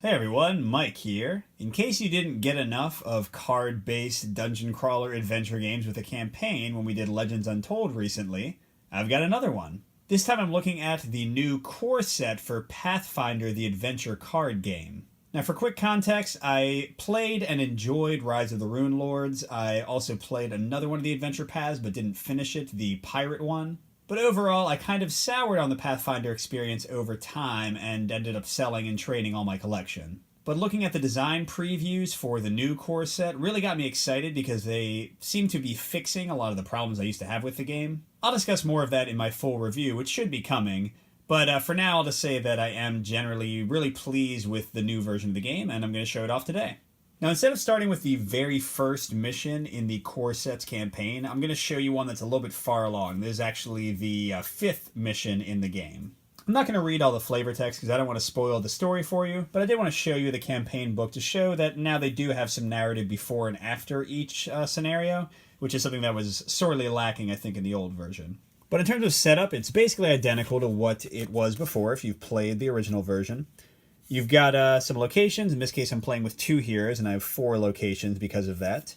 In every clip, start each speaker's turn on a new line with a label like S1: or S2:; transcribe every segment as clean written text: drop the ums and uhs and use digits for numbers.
S1: Hey everyone, Mike here. In case you didn't get enough of card-based dungeon crawler adventure games with a campaign when we did Legends Untold recently, I've got another one. This time I'm looking at the new core set for Pathfinder the Adventure card game. Now for quick context, I played and enjoyed Rise of the Rune Lords. I also played another one of the adventure paths but didn't finish it, the pirate one. But overall, I kind of soured on the Pathfinder experience over time and ended up selling and trading all my collection. But looking at the design previews for the new core set really got me excited because they seem to be fixing a lot of the problems I used to have with the game. I'll discuss more of that in my full review, which should be coming. But for now, I'll just say that I am generally really pleased with the new version of the game, and I'm going to show it off today. Now, instead of starting with the very first mission in the core set's campaign, I'm going to show you one that's a little bit far along. This is actually the fifth mission in the game. I'm not going to read all the flavor text because I don't want to spoil the story for you, but I did want to show you the campaign book to show that now they do have some narrative before and after each scenario, which is something that was sorely lacking, I think, in the old version. But in terms of setup, it's basically identical to what it was before if you've played the original version. You've got some locations. In this case, I'm playing with 2 heroes, and I have 4 locations because of that.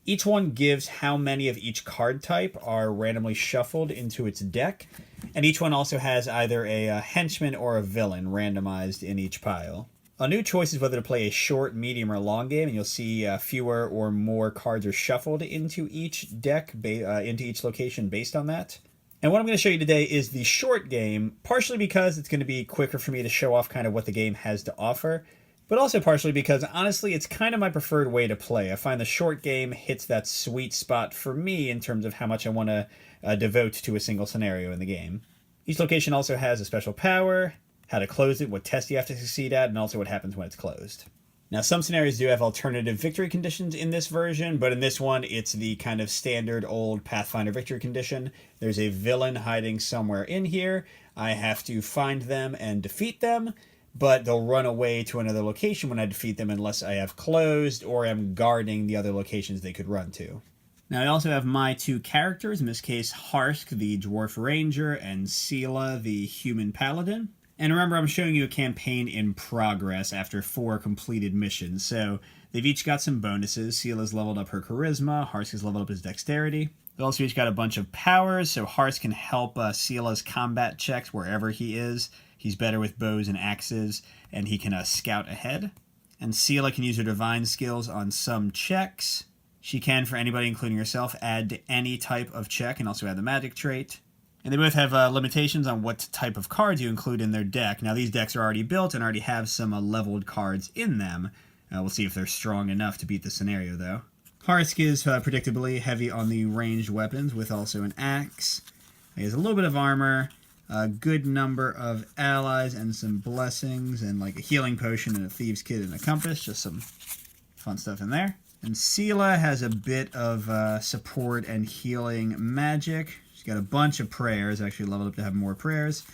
S1: Each one gives how many of each card type are randomly shuffled into its deck, and each one also has either a henchman or a villain randomized in each pile. A new choice is whether to play a short, medium, or long game, and you'll see fewer or more cards are shuffled into each deck, into each location based on that. And what I'm going to show you today is the short game, partially because it's going to be quicker for me to show off kind of what the game has to offer, but also partially because, honestly, it's kind of my preferred way to play. I find the short game hits that sweet spot for me in terms of how much I want to devote to a single scenario in the game. Each location also has a special power, how to close it, what test you have to succeed at, and also what happens when it's closed. Now, some scenarios do have alternative victory conditions in this version, but in this one, it's the kind of standard old Pathfinder victory condition. There's a villain hiding somewhere in here. I have to find them and defeat them, but they'll run away to another location when I defeat them unless I have closed or am guarding the other locations they could run to. Now, I also have my 2 characters, in this case, Harsk, the Dwarf Ranger, and Sela, the Human Paladin. And remember, I'm showing you a campaign in progress after 4 completed missions, so they've each got some bonuses. Sela's leveled up her charisma, Harsk has leveled up his dexterity. They've also each got a bunch of powers, so Harsk can help Sela's combat checks wherever he is. He's better with bows and axes, and he can scout ahead. And Sela can use her divine skills on some checks. She can, for anybody, including herself, add to any type of check and also add the magic trait. And they both have limitations on what type of cards you include in their deck. Now, these decks are already built and already have some leveled cards in them. We'll see if they're strong enough to beat the scenario, though. Harsk is predictably heavy on the ranged weapons, with also an axe. He has a little bit of armor, a good number of allies, and some blessings, and like a healing potion and a thieves' kit and a compass. Just some fun stuff in there. And Sela has a bit of support and healing magic. She's got a bunch of prayers, actually leveled up to have more prayers.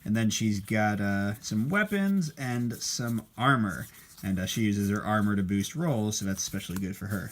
S1: And then she's got some weapons and some armor. And she uses her armor to boost rolls, so that's especially good for her.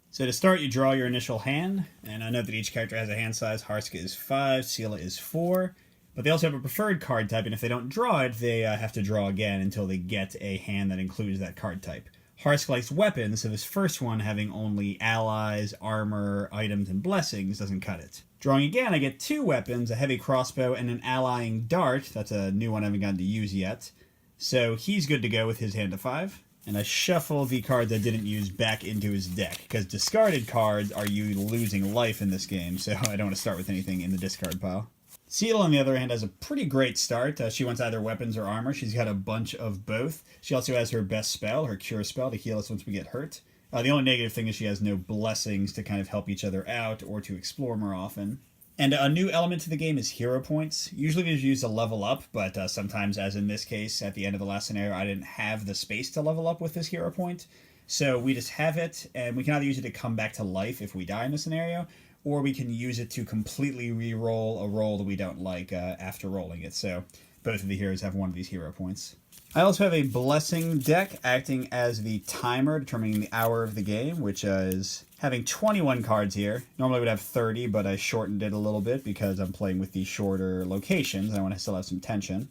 S1: So to start, you draw your initial hand. And I know that each character has a hand size. Harska is 5, Sela is 4. But they also have a preferred card type, and if they don't draw it, they have to draw again until they get a hand that includes that card type. Harsk likes weapons, so this first one, having only allies, armor, items, and blessings, doesn't cut it. Drawing again, I get 2 weapons, a heavy crossbow and an allying dart. That's a new one I haven't gotten to use yet. So he's good to go with his hand of 5. And I shuffle the cards I didn't use back into his deck, because discarded cards are you losing life in this game, so I don't want to start with anything in the discard pile. Sela, on the other hand, has a pretty great start. She wants either weapons or armor. She's got a bunch of both. She also has her best spell, her cure spell, to heal us once we get hurt. The only negative thing is she has no blessings to kind of help each other out or to explore more often. And a new element to the game is hero points. Usually these are used to level up, but sometimes, as in this case, at the end of the last scenario, I didn't have the space to level up with this hero point. So we just have it, and we can either use it to come back to life if we die in the scenario, or we can use it to completely re-roll a roll that we don't like after rolling it. So both of the heroes have one of these hero points. I also have a blessing deck acting as the timer, determining the hour of the game, which is having 21 cards here. Normally I would have 30, but I shortened it a little bit because I'm playing with these shorter locations and I want to still have some tension.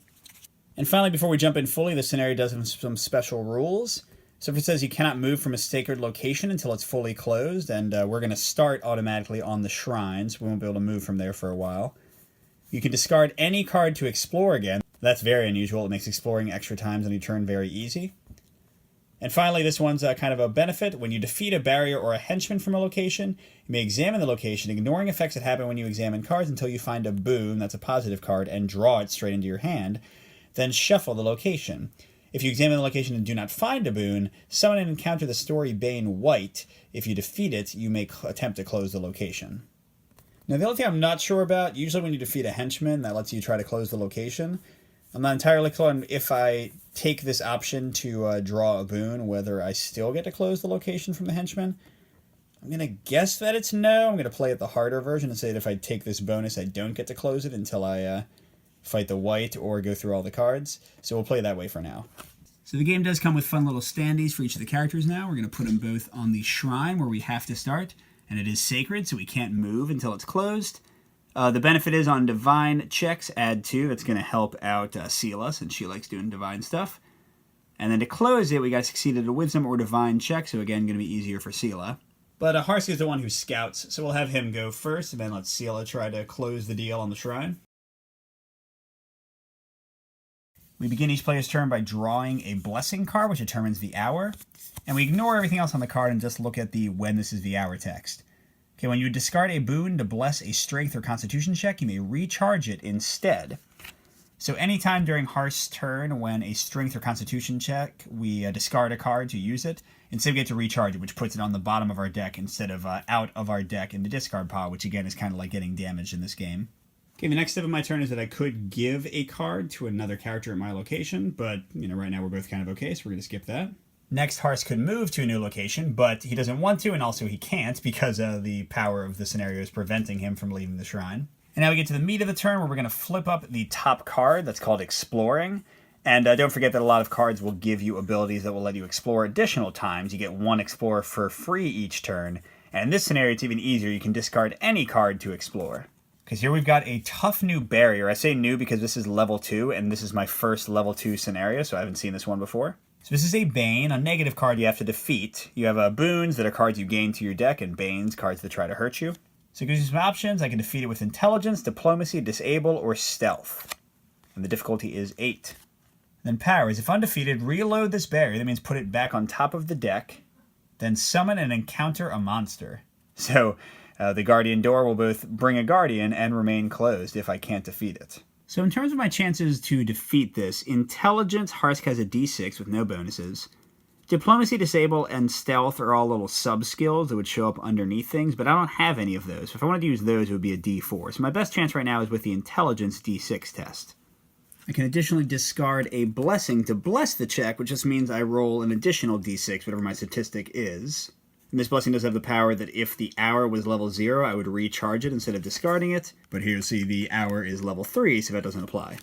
S1: And finally, before we jump in fully, the scenario does have some special rules. So if it says you cannot move from a sacred location until it's fully closed, and we're going to start automatically on the shrine, so we won't be able to move from there for a while. You can discard any card to explore again. That's very unusual. It makes exploring extra times on your turn very easy. And finally, this one's kind of a benefit. When you defeat a barrier or a henchman from a location, you may examine the location, ignoring effects that happen when you examine cards until you find a boon, that's a positive card, and draw it straight into your hand. Then shuffle the location. If you examine the location and do not find a boon, summon and encounter the story Bane White. If you defeat it, you may attempt to close the location. Now, the only thing I'm not sure about, usually when you defeat a henchman, that lets you try to close the location. I'm not entirely clear on if I take this option to draw a boon, whether I still get to close the location from the henchman. I'm going to guess that it's no. I'm going to play it the harder version and say that if I take this bonus, I don't get to close it until I fight the white or go through all the cards. So we'll play that way for now. So the game does come with fun little standees for each of the characters now. We're going to put them both on the shrine where we have to start. And it is sacred, so we can't move until it's closed. The benefit is on divine checks, add 2. That's going to help out Seela, since she likes doing divine stuff. And then to close it, we got to succeed at a wisdom or divine check, so again, going to be easier for Seela. But Harsky is the one who scouts, so we'll have him go first, and then let Seela try to close the deal on the shrine. We begin each player's turn by drawing a blessing card, which determines the hour. And we ignore everything else on the card and just look at the when this is the hour text. Okay, when you discard a boon to bless a strength or constitution check, you may recharge it instead. So anytime during Harsh's turn when a strength or constitution check, we discard a card to use it, instead we get to recharge it, which puts it on the bottom of our deck instead of out of our deck in the discard pile, which again is kind of like getting damaged in this game. Okay, the next step of my turn is that I could give a card to another character at my location, but right now we're both kind of okay, so we're going to skip that. Next, Harsh could move to a new location, but he doesn't want to, and also he can't because the power of the scenario is preventing him from leaving the shrine. And now we get to the meat of the turn where we're going to flip up the top card that's called Exploring. And don't forget that a lot of cards will give you abilities that will let you explore additional times. You get 1 Explorer for free each turn. And in this scenario, it's even easier. You can discard any card to explore. Because here we've got a tough new barrier. I say new because this is level 2, and this is my first level 2 scenario, so I haven't seen this one before. So this is a Bane, a negative card you have to defeat. You have boons that are cards you gain to your deck, and Banes, cards that try to hurt you. So it gives you some options. I can defeat it with Intelligence, Diplomacy, Disable, or Stealth. And the difficulty is 8. Then powers. If undefeated, reload this barrier. That means put it back on top of the deck. Then summon and encounter a monster. So the Guardian Door will both bring a Guardian and remain closed if I can't defeat it. So in terms of my chances to defeat this, Intelligence, Harsk has a d6 with no bonuses. Diplomacy, Disable, and Stealth are all little sub-skills that would show up underneath things, but I don't have any of those. So if I wanted to use those, it would be a d4. So my best chance right now is with the Intelligence d6 test. I can additionally discard a Blessing to bless the check, which just means I roll an additional d6, whatever my statistic is. And this blessing does have the power that if the hour was level 0, I would recharge it instead of discarding it. But here, see, the hour is level 3, so that doesn't apply.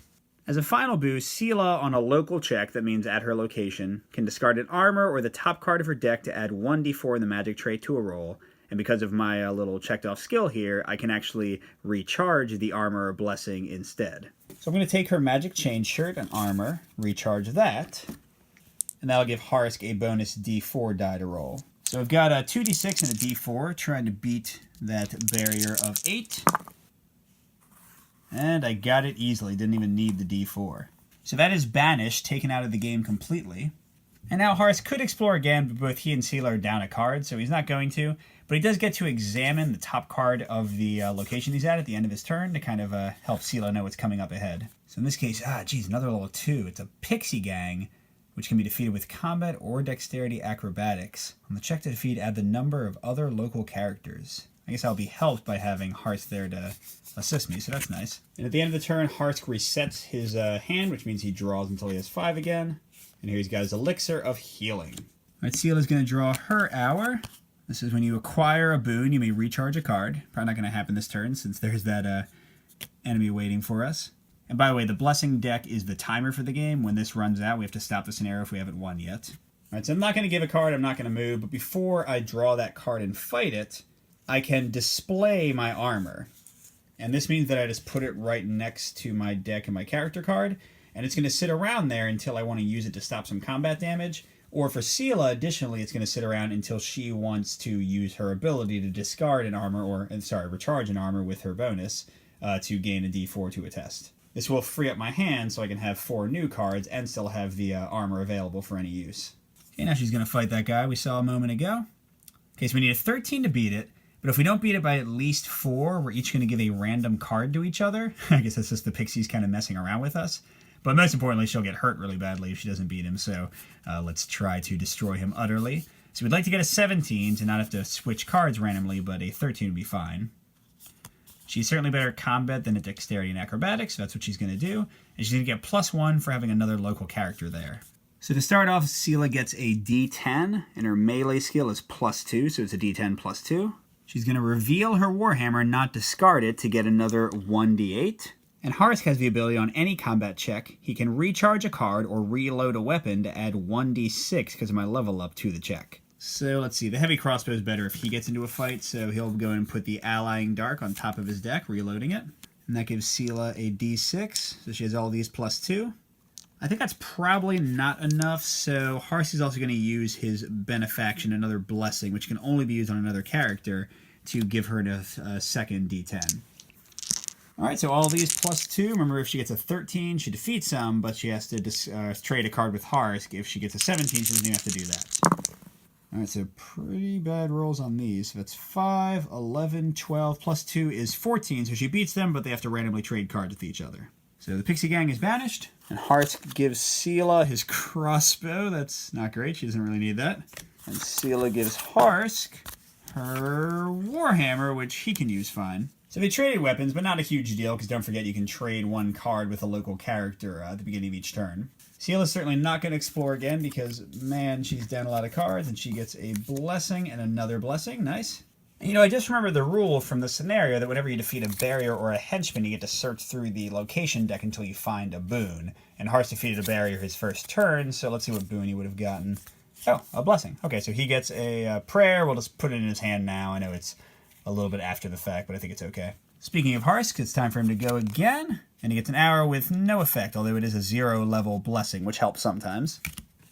S1: As a final boost, Seela, on a local check, that means at her location, can discard an armor or the top card of her deck to add 1d4 in the magic tray to a roll. And because of my little checked-off skill here, I can actually recharge the armor or blessing instead. So I'm going to take her magic chain shirt and armor, recharge that, and that'll give Harsk a bonus d4 die to roll. So I've got a 2d6 and a d4, trying to beat that barrier of 8. And I got it easily, didn't even need the d4. So that is banished, taken out of the game completely. And now Harsk could explore again, but both he and Seela are down a card, so he's not going to. But he does get to examine the top card of the location he's at the end of his turn to kind of help Seela know what's coming up ahead. So in this case, another level 2. It's a Pixie Gang, which can be defeated with combat or dexterity acrobatics. On the check to defeat, add the number of other local characters. I guess I'll be helped by having Harsk there to assist me, so that's nice. And at the end of the turn, Harsk resets his hand, which means he draws until he has 5 again. And here he's got his Elixir of Healing. All right, Seela's going to draw her hour. This is when you acquire a boon, you may recharge a card. Probably not going to happen this turn since there's that enemy waiting for us. And by the way, the Blessing deck is the timer for the game. When this runs out, we have to stop the scenario if we haven't won yet. All right, so I'm not going to give a card, I'm not going to move, but before I draw that card and fight it, I can display my armor. And this means that I just put it right next to my deck and my character card. and it's going to sit around there until I want to use it to stop some combat damage. Or for Sela, additionally, it's going to sit around until she wants to use her ability to discard an armor, recharge an armor with her bonus to gain a d4 to a test. This will free up my hand so I can have 4 new cards and still have the armor available for any use. Okay, now she's going to fight that guy we saw a moment ago. Okay, so we need a 13 to beat it, but if we don't beat it by at least 4, we're each going to give a random card to each other. I guess that's just the pixies kind of messing around with us. But most importantly, she'll get hurt really badly if she doesn't beat him, so let's try to destroy him utterly. So we'd like to get a 17 to not have to switch cards randomly, but a 13 would be fine. She's certainly better at combat than at dexterity and acrobatics, so that's what she's going to do. And she's going to get +1 for having another local character there. So to start off, Sela gets a d10, and her melee skill is +2, so it's a d10 +2. She's going to reveal her Warhammer and not discard it to get another 1d8. And Harsk has the ability on any combat check, he can recharge a card or reload a weapon to add 1d6 because of my level up to the check. So let's see, the heavy crossbow is better if he gets into a fight, so he'll go and put the allying dark on top of his deck, reloading it. And that gives Sela a d6, so she has all these +2. I think that's probably not enough, so Harsk is also going to use his benefaction, another blessing, which can only be used on another character, to give her a second d10. Alright, so all these +2. Remember, if she gets a 13, she defeats some, but she has to trade a card with Harsk. If she gets a 17, she doesn't even have to do that. Alright, so pretty bad rolls on these. So that's 5, 11, 12, +2 is 14, so she beats them, but they have to randomly trade cards with each other. So the Pixie Gang is banished, and Harsk gives Sela his crossbow. That's not great, she doesn't really need that. And Sela gives Harsk her Warhammer, which he can use fine. So they traded weapons, but not a huge deal, because don't forget you can trade one card with a local character at the beginning of each turn. Sela's certainly not going to explore again, because, man, she's down a lot of cards, and she gets a blessing and another blessing. Nice. And, you know, I just remembered the rule from the scenario that whenever you defeat a barrier or a henchman, you get to search through the location deck until you find a boon. And Harsk defeated a barrier his first turn, so let's see what boon he would have gotten. Oh, a blessing. Okay, so he gets a prayer. We'll just put it in his hand now. I know it's a little bit after the fact, but I think it's okay. Speaking of Harsk, it's time for him to go again, and he gets an arrow with no effect, although it is a 0-level blessing, which helps sometimes.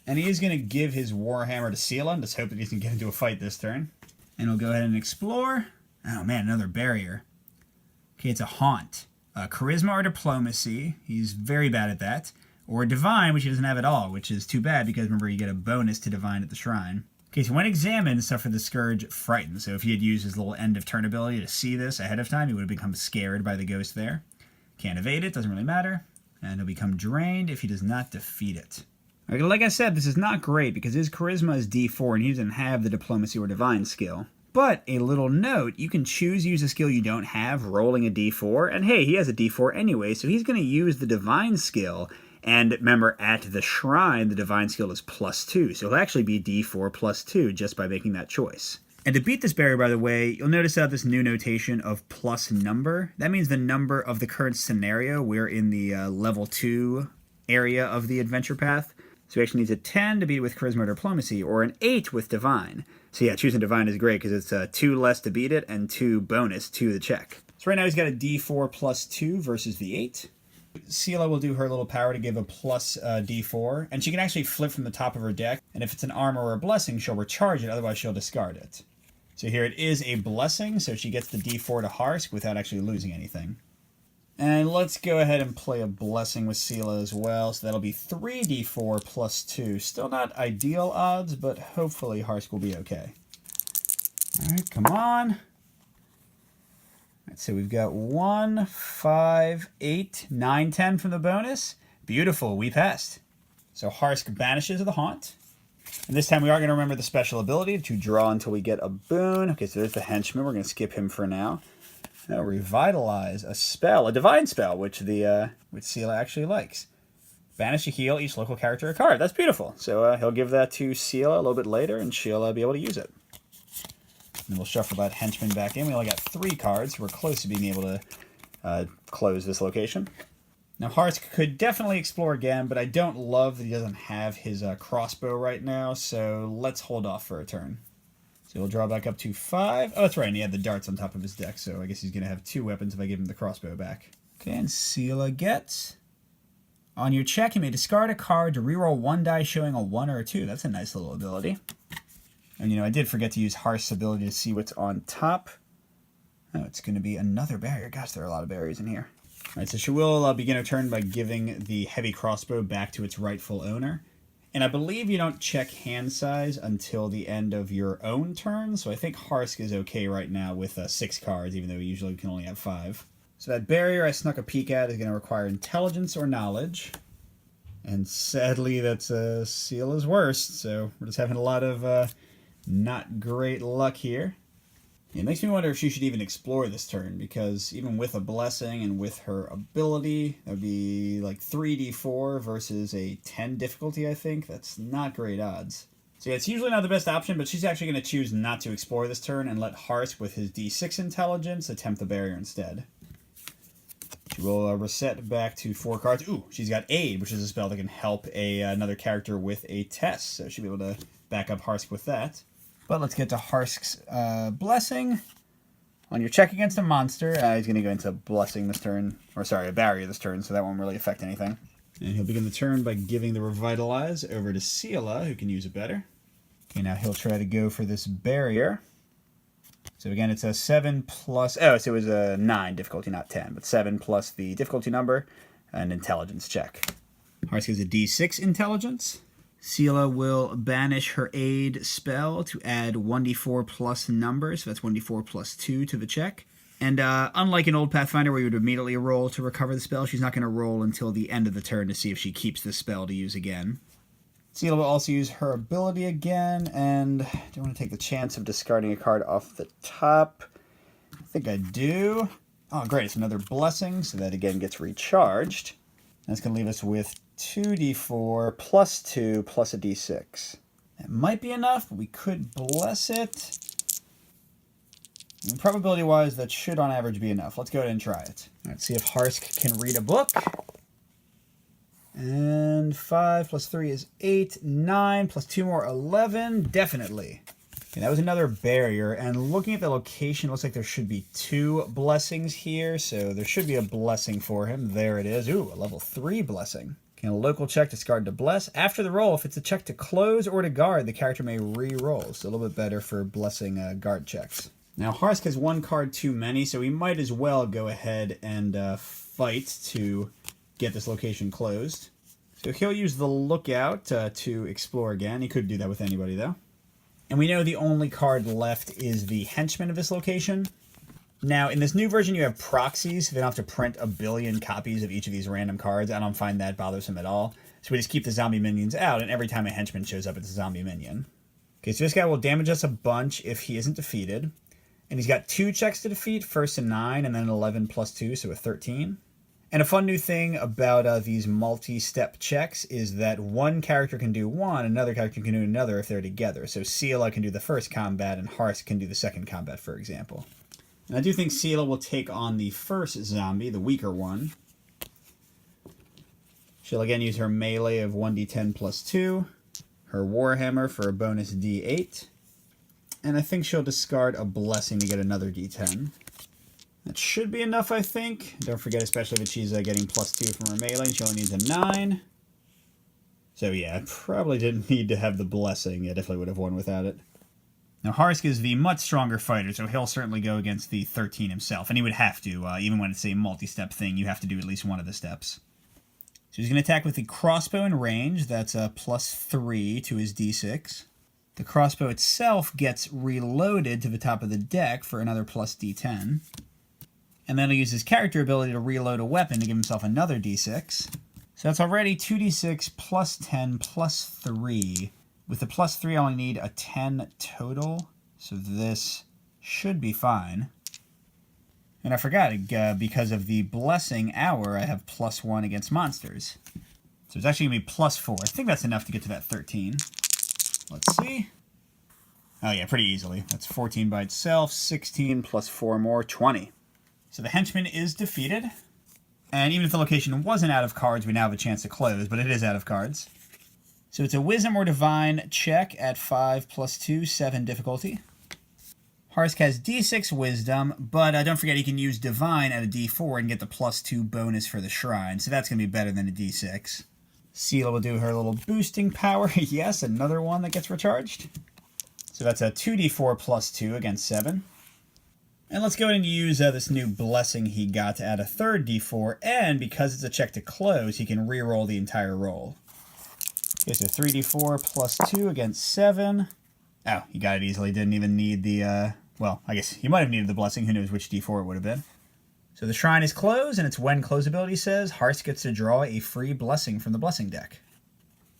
S1: And he is going to give his Warhammer to Sela, and just hope that he can get into a fight this turn. And we'll go ahead and explore. Oh man, another barrier. Okay, it's a haunt. Charisma or diplomacy, he's very bad at that. Or divine, which he doesn't have at all, which is too bad, because remember, you get a bonus to divine at the shrine. Okay, so when examined, suffered the Scourge frightened. So if he had used his little end of turn ability to see this ahead of time, he would have become scared by the ghost there. Can't evade it, doesn't really matter. And he'll become drained if he does not defeat it. Okay, like I said, this is not great because his charisma is D4 and he doesn't have the diplomacy or divine skill. But a little note, you can choose to use a skill you don't have, rolling a D4, and hey, he has a D4 anyway, so he's going to use the divine skill. And remember, at the shrine, the divine skill is +2, so it'll actually be D4 +2 just by making that choice. And to beat this barrier, by the way, you'll notice out this new notation of plus number. That means the number of the current scenario. We're in the level 2 area of the adventure path. So he actually needs a 10 to beat with charisma or diplomacy, or an 8 with divine. So yeah, choosing divine is great because it's 2 less to beat it and 2 bonus to the check. So right now he's got a D4 +2 versus the 8. Sela will do her little power to give a plus D4, and she can actually flip from the top of her deck, and if it's an armor or a blessing, she'll recharge it, otherwise she'll discard it. So here it is a blessing, so she gets the D4 to Harsk without actually losing anything. And let's go ahead and play a blessing with Sela as well, so that'll be 3d4 +2. Still not ideal odds, but hopefully Harsk will be okay. Alright, come on. So we've got 1, 5, 8, 9, 10 from the bonus. Beautiful, we passed. So Harsk banishes the haunt. And this time we are going to remember the special ability to draw until we get a boon. Okay, so there's the henchman. We're going to skip him for now. Now revitalize a spell, a divine spell, which Sela actually likes. Banish a heal each local character a card. That's beautiful. So he'll give that to Sela a little bit later, and she'll be able to use it. And we'll shuffle that henchman back in. We only got 3 cards. We're close to being able to close this location. Now, Harsk could definitely explore again, but I don't love that he doesn't have his crossbow right now, so let's hold off for a turn. So he'll draw back up to 5. Oh, that's right, and he had the darts on top of his deck, so I guess he's going to have 2 weapons if I give him the crossbow back. Okay, and Sela gets On your check, you may discard a card to reroll one die showing a 1 or a 2. That's a nice little ability. And, I did forget to use Hearth's ability to see what's on top. Oh, it's going to be another barrier. Gosh, there are a lot of barriers in here. All right, so she will begin her turn by giving the heavy crossbow back to its rightful owner. And I believe you don't check hand size until the end of your own turn, so I think Harsk is okay right now with 6 cards, even though we usually can only have 5. So that barrier I snuck a peek at is going to require intelligence or knowledge. And sadly, that's Seala's worst, so we're just having a lot of not great luck here. It makes me wonder if she should even explore this turn, because even with a blessing and with her ability, that would be like 3d4 versus a 10 difficulty, I think. That's not great odds. So yeah, it's usually not the best option, but she's actually going to choose not to explore this turn and let Harsk, with his d6 intelligence, attempt the barrier instead. She will reset back to 4 cards. Ooh, she's got Aid, which is a spell that can help another character with a test, so she'll be able to back up Harsk with that. But let's get to Harsk's Blessing. On your check against a monster, he's going to go into Blessing this turn, or sorry, a barrier this turn, so that won't really affect anything. And he'll begin the turn by giving the Revitalize over to Seala, who can use it better. Okay, now he'll try to go for this barrier. So again, it's a 7 plus, so it was a 9 difficulty, not 10, but 7 plus the difficulty number, an intelligence check. Harsk has a d6 intelligence. Seala will banish her Aid spell to add 1d4 plus numbers, so that's 1d4 plus 2 to the check. And unlike an old Pathfinder where you would immediately roll to recover the spell, she's not going to roll until the end of the turn to see if she keeps the spell to use again. Seala will also use her ability again, and do I want to take the chance of discarding a card off the top? I think I do. Oh, great, it's another Blessing, so that again gets recharged. That's going to leave us with 2d4 plus 2 plus a d6. That might be enough, but we could bless it. And probability-wise, that should on average be enough. Let's go ahead and try it. All right, see if Harsk can read a book. And 5 plus 3 is 8, 9 plus 2 more, 11. Definitely. Okay, that was another barrier, and looking at the location, it looks like there should be 2 blessings here, so there should be a blessing for him. There it is. Ooh, a level 3 blessing. Okay, a local check, discard to bless. After the roll, if it's a check to close or to guard, the character may re-roll, so a little bit better for blessing guard checks. Now, Harsk has 1 card too many, so we might as well go ahead and fight to get this location closed. So he'll use the Lookout to explore again. He could do that with anybody, though. And we know the only card left is the Henchman of this location. Now, in this new version, you have proxies, so they don't have to print a billion copies of each of these random cards. I don't find that bothersome at all. So we just keep the zombie minions out, and every time a henchman shows up, it's a zombie minion. Okay, so this guy will damage us a bunch if he isn't defeated. And he's got 2 checks to defeat, first a 9, and then an 11 plus 2, so a 13. And a fun new thing about these multi-step checks is that one character can do one, another character can do another if they're together. So Seala can do the first combat, and Harsk can do the second combat, for example. And I do think Seala will take on the first zombie, the weaker one. She'll again use her melee of 1d10 plus 2, her Warhammer for a bonus d8, and I think she'll discard a Blessing to get another d10. That should be enough, I think. Don't forget, especially that she's getting plus 2 from her melee. She only needs a 9. So yeah, I probably didn't need to have the Blessing. I definitely would have won without it. Now, Harsk is the much stronger fighter, so he'll certainly go against the 13 himself. And he would have to. Even when it's a multi-step thing, you have to do at least one of the steps. So he's going to attack with the crossbow in range. That's a plus 3 to his d6. The crossbow itself gets reloaded to the top of the deck for another plus d10. And then he'll use his character ability to reload a weapon to give himself another d6. So that's already 2d6 plus 10 plus 3. With the plus 3, I only need a 10 total. So this should be fine. And I forgot, because of the Blessing Hour, I have plus 1 against monsters. So it's actually going to be plus 4. I think that's enough to get to that 13. Let's see. Oh yeah, pretty easily. That's 14 by itself. 16 plus 4 more, 20. So the henchman is defeated, and even if the location wasn't out of cards, we now have a chance to close, but it is out of cards. So it's a Wisdom or Divine check at 5 plus 2, 7 difficulty. Harsk has D6 Wisdom, but don't forget he can use Divine at a D4 and get the +2 bonus for the Shrine, so that's going to be better than a D6. Seela will do her little boosting power. Yes, another one that gets recharged. So that's a 2d4 +2 against 7. And let's go ahead and use this new blessing he got to add a third d4, and because it's a check to close, he can re-roll the entire roll. Okay, so 3d4 +2 against 7. Oh, he got it easily. Didn't even need the, well, I guess he might have needed the blessing. Who knows which d4 it would have been. So the shrine is closed, and it's when close ability says Harsk gets to draw a free blessing from the blessing deck.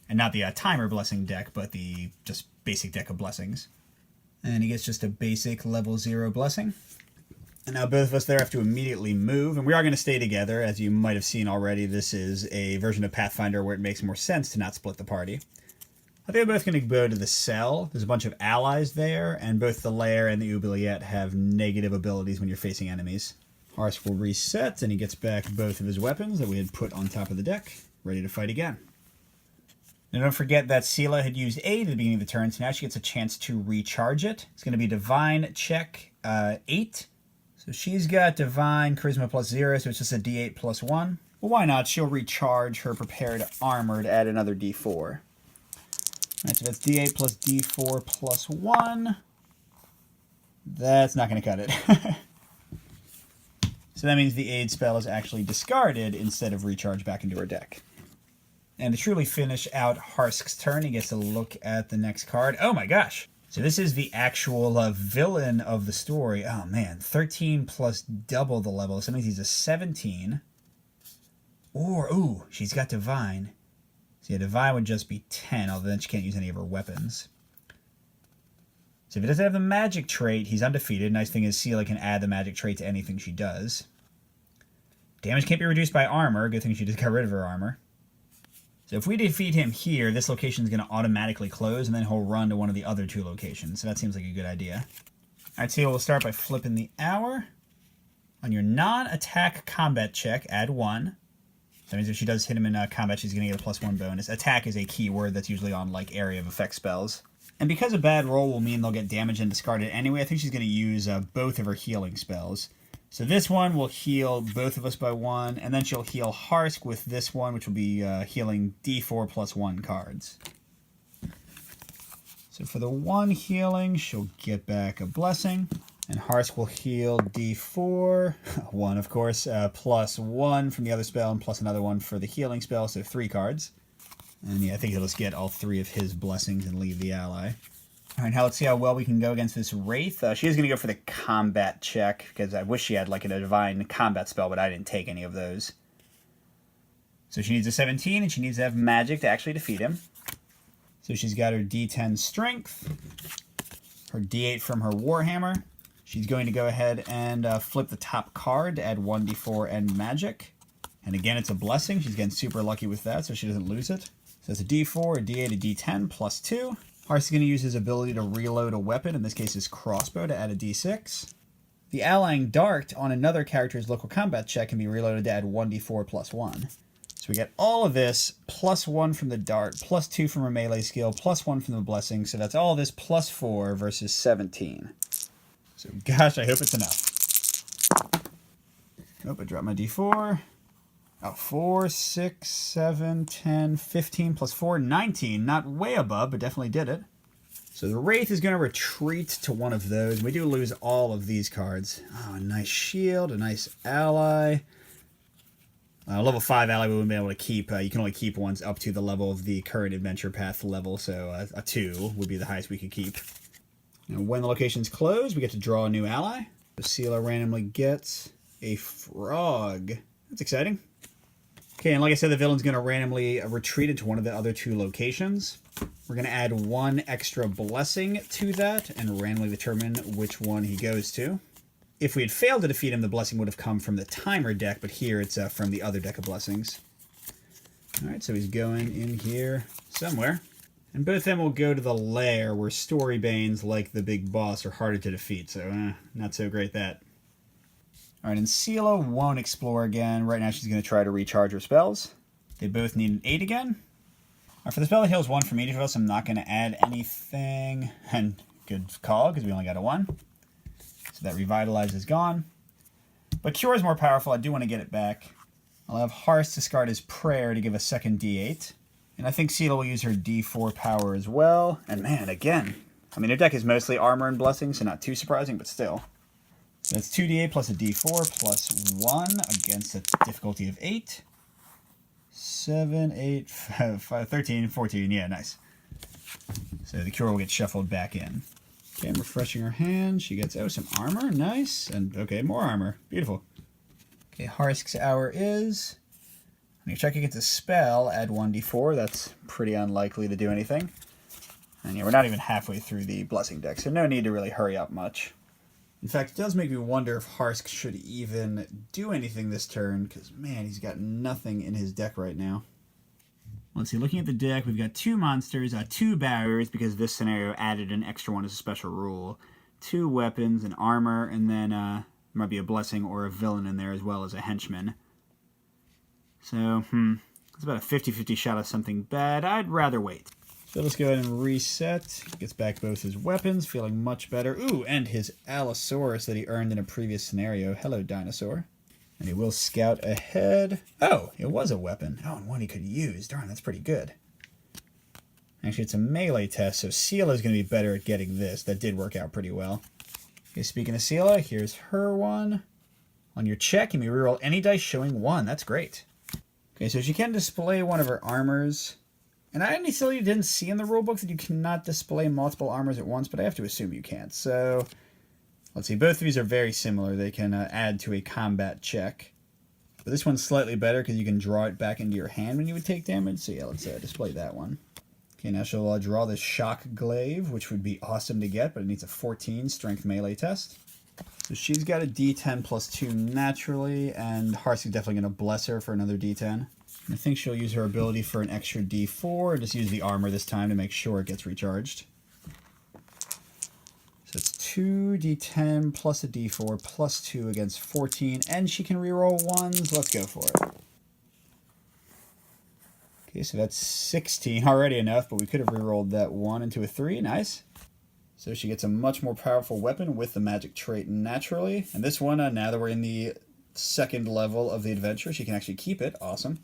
S1: And not the timer blessing deck, but the just basic deck of blessings. And he gets just a basic level 0 blessing. And now both of us there have to immediately move, and we are going to stay together. As you might have seen already, this is a version of Pathfinder where it makes more sense to not split the party. I think we're both going to go to the cell. There's a bunch of allies there, and both the Lair and the Oubliette have negative abilities when you're facing enemies. Harsk will reset, and he gets back both of his weapons that we had put on top of the deck, ready to fight again. Now don't forget that Seela had used A at the beginning of the turn, so now she gets a chance to recharge it. It's going to be Divine check 8. So she's got Divine Charisma +0, so it's just a D8 +1. Well, why not? She'll recharge her prepared armor to add another D4. All right, so that's D8 plus D4 +1. That's not going to cut it. So that means the aid spell is actually discarded instead of recharged back into her deck. And to truly finish out Harsk's turn, he gets to look at the next card. Oh my gosh! So this is the actual villain of the story. Oh man, 13 plus double the level. So that means he's a 17. Or, ooh, she's got Divine. So yeah, Divine would just be 10, although then she can't use any of her weapons. So if he doesn't have the magic trait, he's undefeated. Nice thing is Seela can add the magic trait to anything she does. Damage can't be reduced by armor. Good thing she just got rid of her armor. So if we defeat him here, this location is going to automatically close, and then he'll run to one of the other two locations. So that seems like a good idea. All right, Seela will start by flipping the hour. On your non-attack combat check, add 1. That means if she does hit him in combat, she's going to get a +1 bonus. Attack is a keyword that's usually on like area of effect spells. And because a bad roll will mean they'll get damaged and discarded anyway, I think she's going to use both of her healing spells. So this one will heal both of us by 1, and then she'll heal Harsk with this one, which will be healing D4 +1 cards. So for the 1 healing, she'll get back a blessing, and Harsk will heal D4, 1 of course, +1 from the other spell, and plus another one for the healing spell, so 3 cards. And yeah, I think he'll just get all 3 of his blessings and leave the ally. All right, now let's see how well we can go against this Wraith. She is going to go for the combat check, because I wish she had like a divine combat spell, but I didn't take any of those. So she needs a 17, and she needs to have magic to actually defeat him. So she's got her D10 strength, her D8 from her Warhammer. She's going to go ahead and flip the top card to add 1d4 and magic. And again, it's a blessing. She's getting super lucky with that, so she doesn't lose it. So it's a D4, a D8, a D10, +2. Harsk is going to use his ability to reload a weapon, in this case his crossbow, to add a D6. The allying dart on another character's local combat check can be reloaded to add 1d4 +1. So we get all of this, +1 from the dart, +2 from her melee skill, +1 from the blessing, so that's all this +4 versus 17. So gosh, I hope it's enough. Nope, I dropped my D4. Oh, 4, 6, 7, 10, 15 plus 4, 19. Not way above, but definitely did it. So the Wraith is going to retreat to one of those. We do lose all of these cards. Oh, a nice shield, a nice ally. Level 5 ally we wouldn't be able to keep. You can only keep ones up to the level of the current adventure path level, so a 2 would be the highest we could keep. Now, when the location's closed, we get to draw a new ally. So Seela randomly gets a frog. That's exciting. Okay, and like I said, the villain's going to randomly retreat into one of the other 2 locations. We're going to add 1 extra blessing to that and randomly determine which one he goes to. If we had failed to defeat him, the blessing would have come from the timer deck, but here it's from the other deck of blessings. All right, so he's going in here somewhere. And both of them will go to the lair where Storybanes, like the big boss, are harder to defeat, so not so great that. All right, and Seela won't explore again. Right now she's going to try to recharge her spells. They both need an 8 again. All right, for the spell that heals 1 from each of us, I'm not going to add anything. And good call, because we only got a 1. So that Revitalize is gone. But Cure is more powerful. I do want to get it back. I'll have Hearth discard his Prayer to give a second D8. And I think Seela will use her D4 power as well. And man, again, I mean, her deck is mostly armor and blessing, so not too surprising, but still. So that's 2d8 plus a d4 plus 1 against a difficulty of 8. 7, 8, 5, 13, 14. Yeah, nice. So the Cure will get shuffled back in. Okay, I'm refreshing her hand. She gets, oh, some armor. Nice. And, okay, more armor. Beautiful. Okay, Harsk's Hour is... When you check against a spell, add 1d4. That's pretty unlikely to do anything. And yeah, we're not even halfway through the Blessing deck, so no need to really hurry up much. In fact, it does make me wonder if Harsk should even do anything this turn, because, man, he's got nothing in his deck right now. Let's see, looking at the deck, we've got 2 monsters, 2 barriers, because this scenario added an extra one as a special rule. 2 weapons, an armor, and then there might be a blessing or a villain in there as well as a henchman. So, it's about a 50-50 shot of something bad. I'd rather wait. So let's go ahead and reset. Gets back both his weapons, feeling much better. Ooh, and his Allosaurus that he earned in a previous scenario. Hello, dinosaur. And he will scout ahead. Oh, it was a weapon. Oh, and one he could use. Darn, that's pretty good. Actually, it's a melee test, so Seela is going to be better at getting this. That did work out pretty well. Okay, speaking of Seela, here's her one. On your check, you may reroll any dice showing 1. That's great. Okay, so she can display one of her armors. And I initially didn't see in the rulebook that you cannot display multiple armors at once, but I have to assume you can't. So, let's see. Both of these are very similar. They can add to a combat check. But this one's slightly better because you can draw it back into your hand when you would take damage. So yeah, let's display that one. Okay, now she'll draw this Shock Glaive, which would be awesome to get, but it needs a 14 strength melee test. So she's got a D10 plus 2 naturally, and Harsk is definitely going to bless her for another D10. I think she'll use her ability for an extra D4, just use the armor this time to make sure it gets recharged. So it's 2d10 plus a d4 plus 2 against 14, and she can reroll 1s. Let's go for it. Okay, so that's 16, already enough, but we could have rerolled that 1 into a 3. Nice. So she gets a much more powerful weapon with the magic trait naturally. And this one, now that we're in the second level of the adventure, she can actually keep it. Awesome.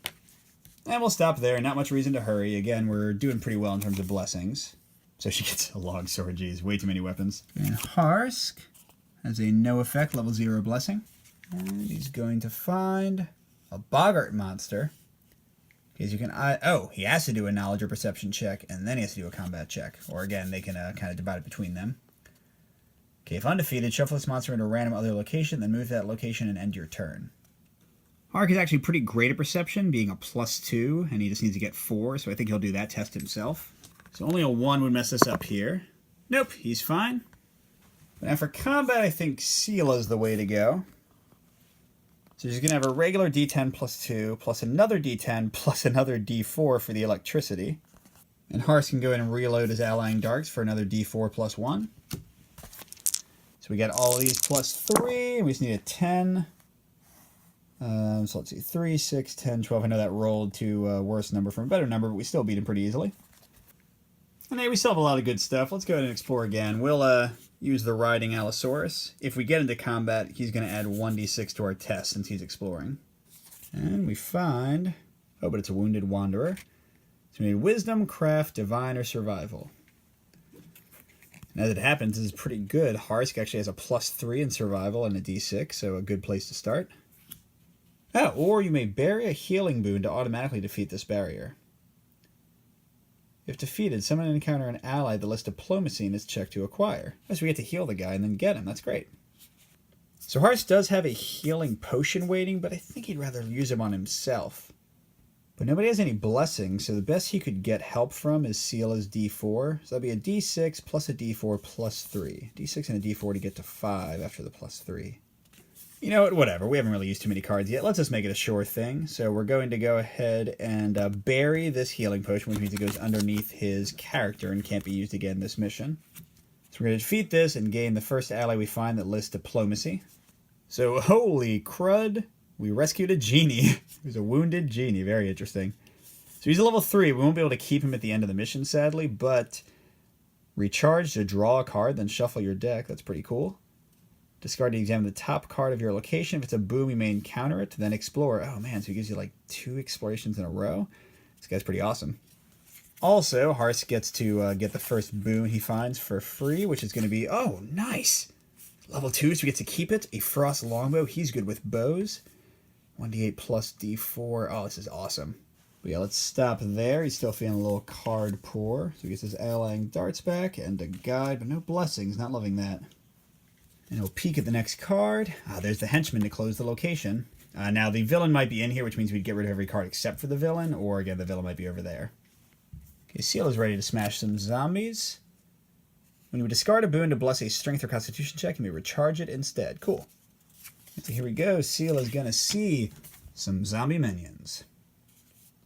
S1: And we'll stop there. Not much reason to hurry. Again, we're doing pretty well in terms of blessings. So she gets a long sword. Geez, way too many weapons. And Harsk has a no effect, level 0 blessing. And he's going to find a Boggart monster. Because you can... oh, he has to do a knowledge or perception check, and then he has to do a combat check. Or again, they can kind of divide it between them. Okay, if undefeated, shuffle this monster into a random other location, then move to that location and end your turn. Hark is actually pretty great at perception, being a +2, and he just needs to get 4, so I think he'll do that test himself. So only a 1 would mess us up here. Nope, he's fine. But now for combat, I think Seela is the way to go. So she's going to have a regular D10 plus 2, plus another D10, plus another D4 for the electricity. And Harsk can go in and reload his Allying Darts for another D4 plus 1. So we got all of these plus 3, we just need a 10. So let's see, 3, 6, 10, 12. I know that rolled to a worse number from a better number, but we still beat him pretty easily. And hey, we still have a lot of good stuff. Let's go ahead and explore again. We'll use the Riding Allosaurus. If we get into combat, he's going to add 1d6 to our test since he's exploring. And we find... oh, but it's a Wounded Wanderer. So we need Wisdom, Craft, Divine, or Survival. And as it happens, this is pretty good. Harsk actually has a +3 in Survival and a d6, so a good place to start. Oh, or you may bury a healing boon to automatically defeat this barrier. If defeated, summon and encounter an ally that lists Diplomacy in its check to acquire. So we get to heal the guy and then get him. That's great. So Harsk does have a healing potion waiting, but I think he'd rather use him on himself. But nobody has any blessings, so the best he could get help from is Seela's D4. So that'd be a D6 plus a D4 plus 3. D6 and a D4 to get to 5 after the plus 3. You know what, whatever. We haven't really used too many cards yet. Let's just make it a sure thing. So we're going to go ahead and bury this healing potion, which means it goes underneath his character and can't be used again this mission. So we're going to defeat this and gain the first ally we find that lists Diplomacy. So, holy crud, we rescued a genie. He's a wounded genie. Very interesting. So he's a level 3. We won't be able to keep him at the end of the mission, sadly, but recharge to draw a card, then shuffle your deck. That's pretty cool. Discard to examine the top card of your location. If it's a boom, you may encounter it. Then explore. Oh man, so he gives you like 2 explorations in a row. This guy's pretty awesome. Also, Hars gets to get the first boon he finds for free, which is going to be, oh, nice! Level 2, so we get to keep it. A Frost Longbow. He's good with bows. 1d8 plus d4. Oh, this is awesome. But yeah, let's stop there. He's still feeling a little card poor. So he gets his allying darts back and a guide, but no blessings. Not loving that. And he'll peek at the next card. Ah, there's the henchman to close the location. Now, the villain might be in here, which means we'd get rid of every card except for the villain, or again, the villain might be over there. Okay, Seal is ready to smash some zombies. When you would discard a boon to bless a strength or constitution check, you may recharge it instead. Cool. So here we go. Seal is going to see some zombie minions.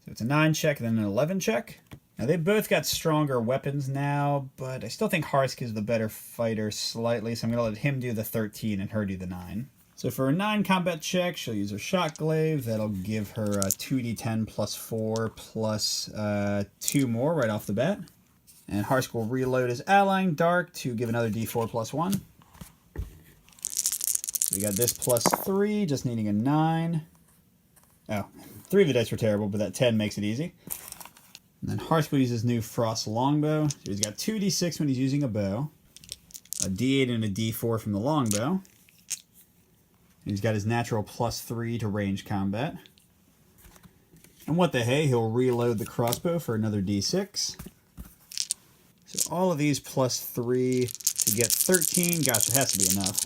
S1: So it's a 9 check, then an 11 check. Now, they both got stronger weapons now, but I still think Harsk is the better fighter slightly, so I'm going to let him do the 13 and her do the 9. So for a 9 combat check, she'll use her Shock Glaive. That'll give her a 2d10 plus 4 plus 2 more right off the bat. And Harsk will reload his Allying Dart to give another d4 plus 1. So we got this plus 3, just needing a 9. Oh, 3 of the dice were terrible, but that 10 makes it easy. And then Harsk will use his new Frost Longbow. So he's got 2d6 when he's using a bow, a d8 and a d4 from the longbow. He's got his natural plus 3 to range combat. And what the hey, he'll reload the crossbow for another d6. So all of these plus 3 to get 13. Gosh, it has to be enough.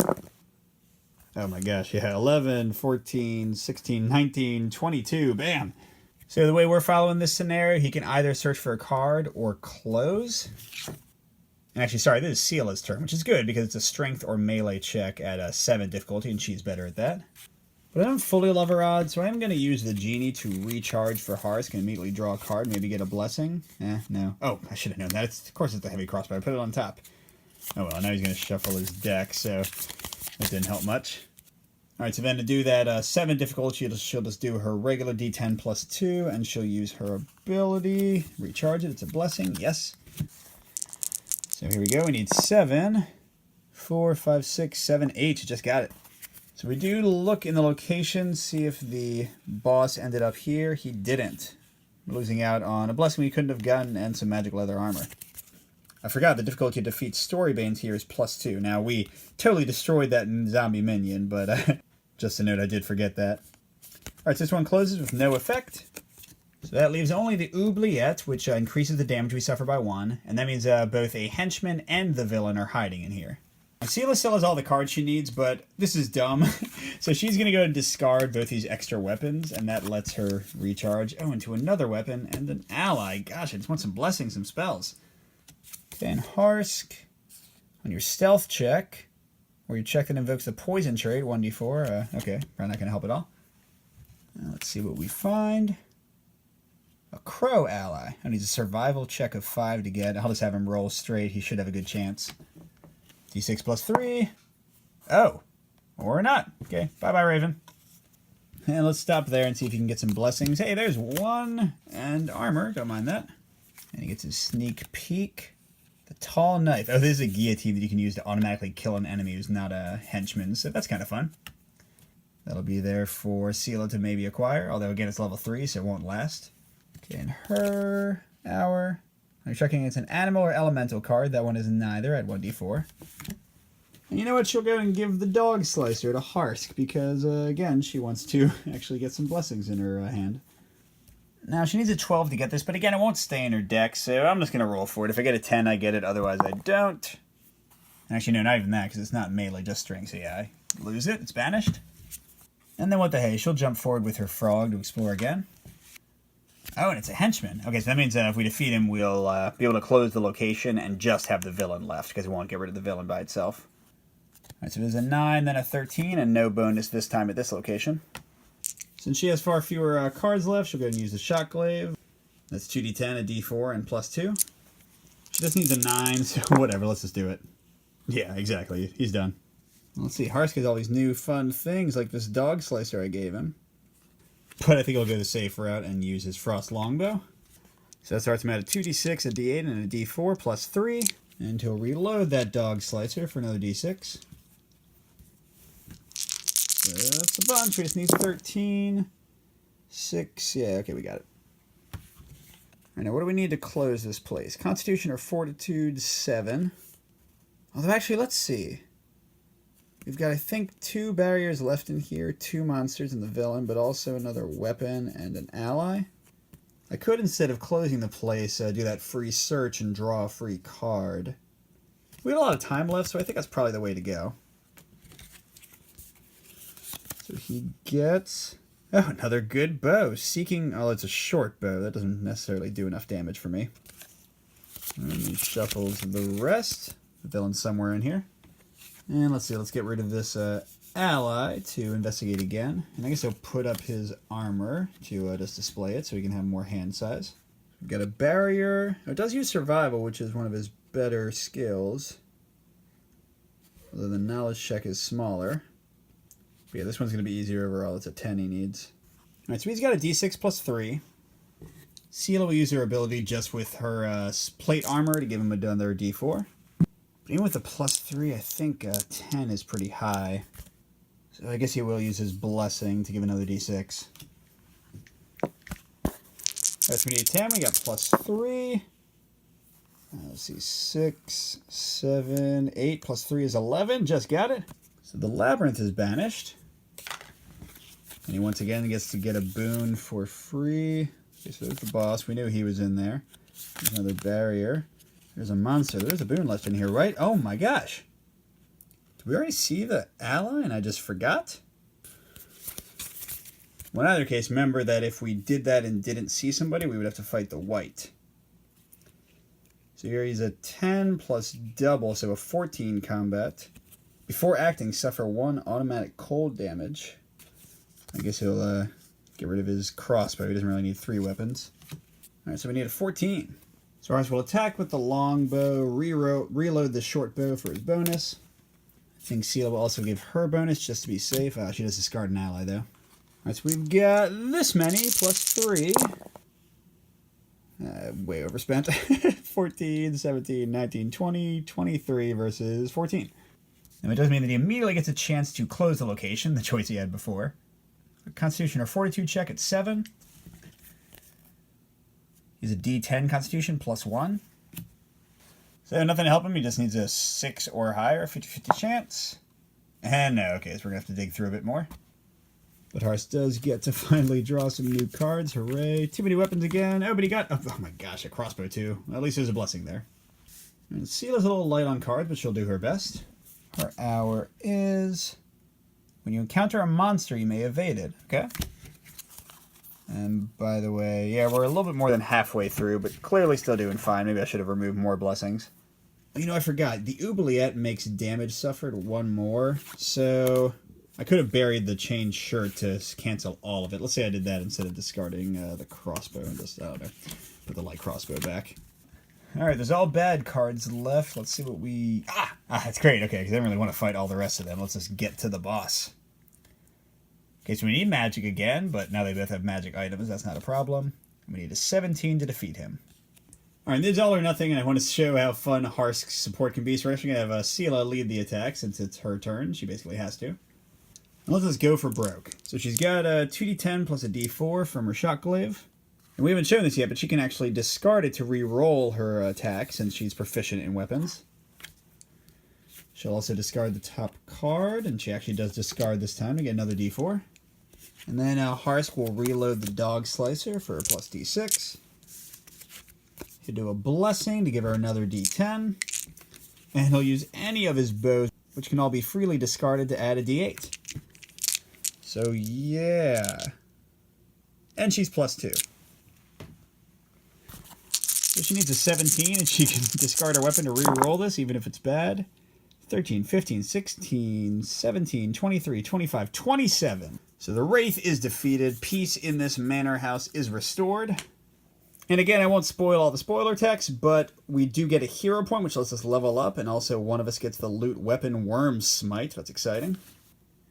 S1: Oh my gosh, yeah, 11, 14, 16, 19, 22, bam! So the way we're following this scenario, he can either search for a card or close. And actually, sorry, this is Seala's turn, which is good because it's a strength or melee check at a 7 difficulty, and she's better at that. But I don't fully love her odds, so I'm going to use the genie to recharge for Harsk and immediately draw a card, maybe get a blessing. No. Oh, I should have known that. Of course it's the heavy crossbow. I put it on top. Oh well, now he's going to shuffle his deck, so that didn't help much. Alright, so then to do that 7 difficulty, she'll just do her regular d10 plus 2, and she'll use her ability. Recharge it. It's a blessing. Yes. So here we go. We need 7, 4, 5, 6, 7, 8. Just got it. So we do look in the location, see if the boss ended up here. He didn't. We're losing out on a blessing we couldn't have gotten and some magic leather armor. I forgot the difficulty to defeat Storybanes here is plus 2. Now, we totally destroyed that zombie minion, but just a note, I did forget that. Alright, so this one closes with no effect. So that leaves only the oubliette, which increases the damage we suffer by 1. And that means both a henchman and the villain are hiding in here. Seela still has all the cards she needs, but this is dumb. So she's going to go and discard both these extra weapons, and that lets her recharge. Oh, into another weapon and an ally. Gosh, I just want some blessings, some spells. Then Harsk, on your stealth check, or your check that invokes the poison trait, 1d4. Okay, probably not going to help at all. Let's see what we find. A crow ally. I need a survival check of 5 to get. I'll just have him roll straight. He should have a good chance. D6 plus 3. Oh, or not. Okay, bye-bye, Raven. And let's stop there and see if you can get some blessings. Hey, there's 1 and armor. Don't mind that. And he gets his sneak peek. The tall knife. Oh, this is a guillotine that you can use to automatically kill an enemy who's not a henchman, so that's kind of fun. That'll be there for Seela to maybe acquire, although again it's level 3, so it won't last. Okay, and her, our. Are you checking it's an animal or elemental card? That one is neither at 1d4. And you know what? She'll go and give the dog slicer to Harsk because, again, she wants to actually get some blessings in her hand. Now, she needs a 12 to get this, but again, it won't stay in her deck, so I'm just going to roll for it. If I get a 10, I get it. Otherwise, I don't. Actually, no, not even that, because it's not melee, just string. So yeah, I lose it. It's banished. And then what the hey? She'll jump forward with her frog to explore again. Oh, and it's a henchman. Okay, so that means if we defeat him, we'll be able to close the location and just have the villain left, because we won't get rid of the villain by itself. All right, so there's a 9, then a 13, and no bonus this time at this location. Since she has far fewer cards left, she'll go and use the Shock Glaive. That's 2d10, a d4, and plus 2. She just needs a 9, so whatever, let's just do it. Yeah, exactly. He's done. Let's see, Harsk has all these new fun things, like this dog slicer I gave him. But I think he'll go the safe route and use his Frost Longbow. So that starts him at a 2d6, a d8, and a d4, plus 3. And he'll reload that dog slicer for another d6. That's a bunch. We just need 13. 6. Yeah, okay, we got it. All right, now what do we need to close this place? Constitution or Fortitude? 7. Although, actually, let's see. We've got, I think, 2 barriers left in here. 2 monsters and the villain, but also another weapon and an ally. I could, instead of closing the place, do that free search and draw a free card. We have a lot of time left, so I think that's probably the way to go. So he gets... Oh, another good bow. Seeking... Oh, it's a short bow. That doesn't necessarily do enough damage for me. And he shuffles the rest. The villain's somewhere in here. And let's see. Let's get rid of this ally to investigate again. And I guess he'll put up his armor to just display it so he can have more hand size. We've got a barrier. Oh, it does use survival, which is one of his better skills. Although the knowledge check is smaller. But yeah, this one's going to be easier overall. It's a 10 he needs. Alright, so he's got a d6 plus 3. Seela will use her ability just with her plate armor to give him another d4. But even with the plus 3, I think 10 is pretty high. So I guess he will use his blessing to give another d6. Alright, so we need 10. We got plus 3. Let's see, 6, 7, 8 plus 3 is 11. Just got it. So the labyrinth is banished. And he once again gets to get a boon for free. Okay, so there's the boss. We knew he was in there. There's another barrier. There's a monster. There's a boon left in here, right? Oh my gosh. Did we already see the ally and I just forgot? Well, in either case, remember that if we did that and didn't see somebody, we would have to fight the white. So here he's a 10 plus double, so a 14 combat. Before acting, suffer 1 automatic cold damage. I guess he'll get rid of his crossbow. He doesn't really need 3 weapons. Alright, so we need a 14. So Ars will attack with the longbow, reload the short bow for his bonus. I think Seela will also give her bonus just to be safe. She does discard an ally, though. Alright, so we've got this many plus 3. Way overspent. 14, 17, 19, 20, 23 versus 14. Now, it does mean that he immediately gets a chance to close the location, the choice he had before. A Constitution or Fortitude check at 7. He's a D10 Constitution plus 1. So nothing to help him. He just needs a 6 or higher, 50-50 chance. And no, okay, so we're going to have to dig through a bit more. But Hars does get to finally draw some new cards. Hooray. Too many weapons again. Oh, but he got, oh my gosh, a crossbow too. At least there's a blessing there. And Seela's a little light on cards, but she'll do her best. Her hour is... When you encounter a monster, you may evade it. Okay. And by the way, yeah, we're a little bit more than halfway through, but clearly still doing fine. Maybe I should have removed more blessings. You know, I forgot. The oubliette makes damage suffered 1 more, so I could have buried the chain shirt to cancel all of it. Let's say I did that instead of discarding the crossbow and just, I don't know, put the light crossbow back. Alright, there's all bad cards left. Let's see what we... that's great. Okay, because I don't really want to fight all the rest of them. Let's just get to the boss. Okay, so we need magic again, but now they both have magic items. That's not a problem. We need a 17 to defeat him. Alright, this is all or nothing, and I want to show how fun Harsk's support can be. So we're actually going to have Seela lead the attack since it's her turn. She basically has to. Let's just go for broke. So she's got a 2d10 plus a d4 from her shot glaive. And we haven't shown this yet, but she can actually discard it to re-roll her attack since she's proficient in weapons. She'll also discard the top card, and she actually does discard this time to get another d4. And then Harsk will reload the dog slicer for a plus d6. He'll do a blessing to give her another d10. And he'll use any of his bows, which can all be freely discarded, to add a d8. So yeah. And she's plus 2. So she needs a 17, and she can discard her weapon to re-roll this, even if it's bad. 13, 15, 16, 17, 23, 25, 27. So the Wraith is defeated. Peace in this manor house is restored. And again, I won't spoil all the spoiler text, but we do get a hero point, which lets us level up, and also one of us gets the loot weapon Worm Smite. That's exciting.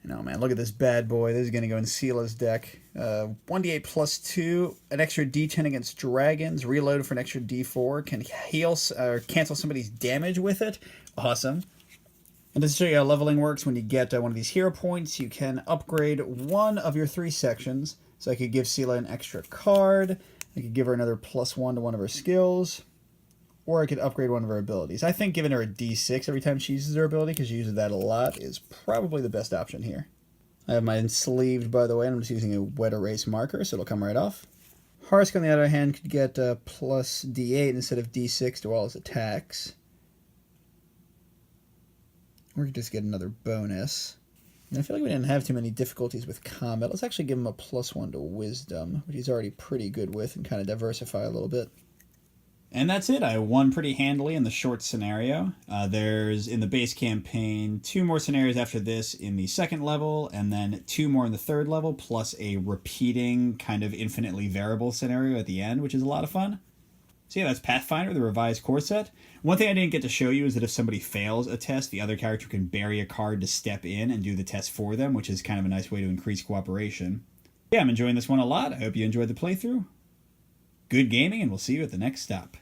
S1: And oh man, look at this bad boy. This is going to go in Seela's deck. 1d8 plus 2, an extra d10 against dragons, reload for an extra d4, can heal or cancel somebody's damage with it. Awesome. And to show you how leveling works, when you get one of these hero points, you can upgrade one of your 3 sections. So I could give Sela an extra card, I could give her another +1 to one of her skills, or I could upgrade one of her abilities. I think giving her a D6 every time she uses her ability, because she uses that a lot, is probably the best option here. I have mine sleeved, by the way, and I'm just using a wet erase marker, so it'll come right off. Harsk, on the other hand, could get plus D8 instead of D6 to all his attacks. Or we could just get another bonus. And I feel like we didn't have too many difficulties with combat. Let's actually give him a +1 to wisdom, which he's already pretty good with, and kind of diversify a little bit. And that's it. I won pretty handily in the short scenario. There's, in the base campaign, 2 more scenarios after this in the 2nd level, and then 2 more in the 3rd level, plus a repeating kind of infinitely variable scenario at the end, which is a lot of fun. So yeah, that's Pathfinder, the revised core set. One thing I didn't get to show you is that if somebody fails a test, the other character can bury a card to step in and do the test for them, which is kind of a nice way to increase cooperation. Yeah, I'm enjoying this one a lot. I hope you enjoyed the playthrough. Good gaming, and we'll see you at the next stop.